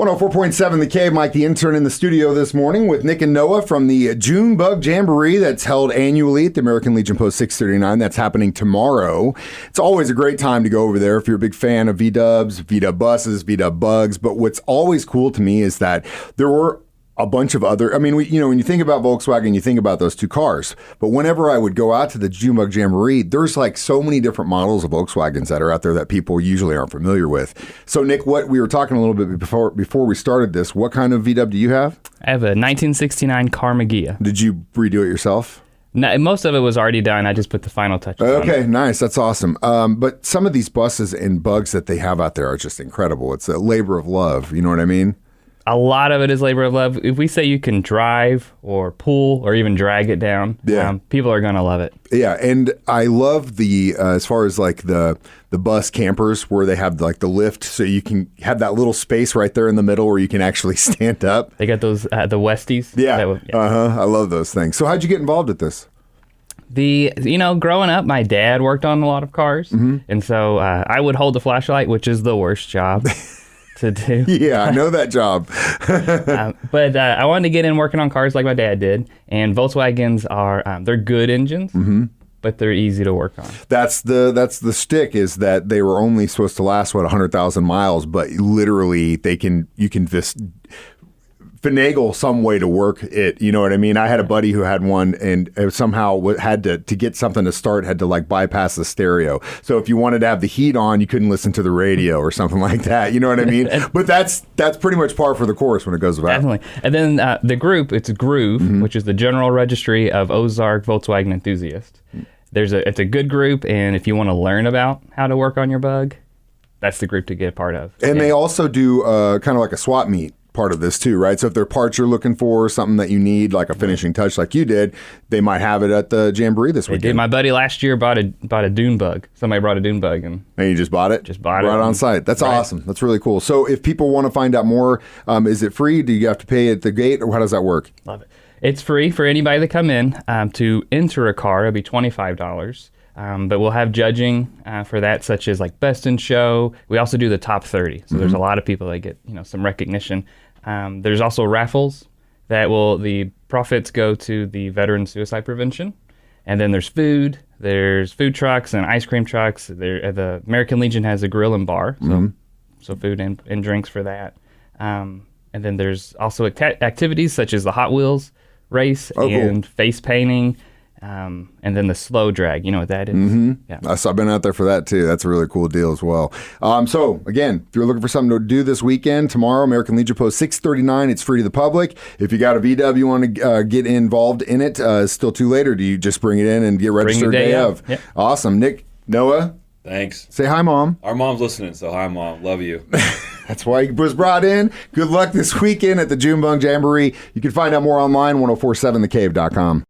104.7 The Cave. Mike the Intern in the studio this morning with Nick and Noah from the Junebug Jamboree that's held annually at the American Legion Post 639. That's happening tomorrow. It's always a great time to go over there if you're a big fan of V-dubs, V-dub buses, V-dub bugs. But what's always cool to me is that there were a bunch of other, when you think about Volkswagen, you think about those two cars. But whenever I would go out to the Junebug Jamboree, there's like so many different models of Volkswagens that are out there that people usually aren't familiar with. So Nick, what we were talking a little bit before we started this, what kind of VW do you have? I have a 1969 Carmagia. Did you redo it yourself? No, most of it was already done. I just put the final touches on it. Okay, nice. That's awesome. But some of these buses and bugs that they have out there are just incredible. It's a labor of love. You know what I mean? A lot of it is labor of love. If we say you can drive or pull or even drag it down, people are going to love it. Yeah, and I love the, as far as like the bus campers where they have like the lift so you can have that little space right there in the middle where you can actually stand up. They got those, the Westies. Yeah, I love those things. So how'd you get involved with this? Growing up, my dad worked on a lot of cars, and so I would hold the flashlight, which is the worst job to do. Yeah, I know that job. But I wanted to get in working on cars like my dad did, and Volkswagens are they're good engines, but they're easy to work on. That's the shtick, is that they were only supposed to last 100,000 miles, but literally you can just finagle some way to work it. You know what I mean? I had a buddy who had one and somehow had to get something to start, had to like bypass the stereo. So if you wanted to have the heat on, you couldn't listen to the radio or something like that. You know what I mean? But that's pretty much par for the course when it goes about. Definitely. And then the group, it's Groove, which is the General Registry of Ozark Volkswagen Enthusiasts. It's a good group, and if you want to learn about how to work on your bug, that's the group to get a part of. And they also do kind of like a swap meet part of this too, right? So if there are parts you're looking for, something that you need, like a finishing touch like you did, they might have it at the Jamboree this weekend. My buddy last year bought a Dune Bug. Somebody brought a Dune Bug. And you just bought it? Just bought it. Right on site. That's awesome. That's really cool. So if people want to find out more, is it free? Do you have to pay at the gate, or how does that work? Love it. It's free for anybody to come in. To enter a car, it'll be $25. But we'll have judging for that, such as like Best in Show. We also do the top 30. So there's a lot of people that get some recognition. There's also raffles the profits go to the Veteran Suicide Prevention. And then there's food trucks and ice cream trucks. The American Legion has a grill and bar, so food and drinks for that. And then there's also activities such as the Hot Wheels race and face painting. And then the slow drag, you know what that is? Yeah. I've been out there for that too. That's a really cool deal as well. So again, if you're looking for something to do this weekend, tomorrow, American Legion Post 639, it's free to the public. If you got a VW you want to get involved in it, it's still too late, or do you just bring it in and get registered day of? Yep. Awesome. Nick, Noah? Thanks. Say hi, Mom. Our mom's listening, so hi, Mom. Love you. That's why he was brought in. Good luck this weekend at the Junebug Jamboree. You can find out more online, 1047thecave.com.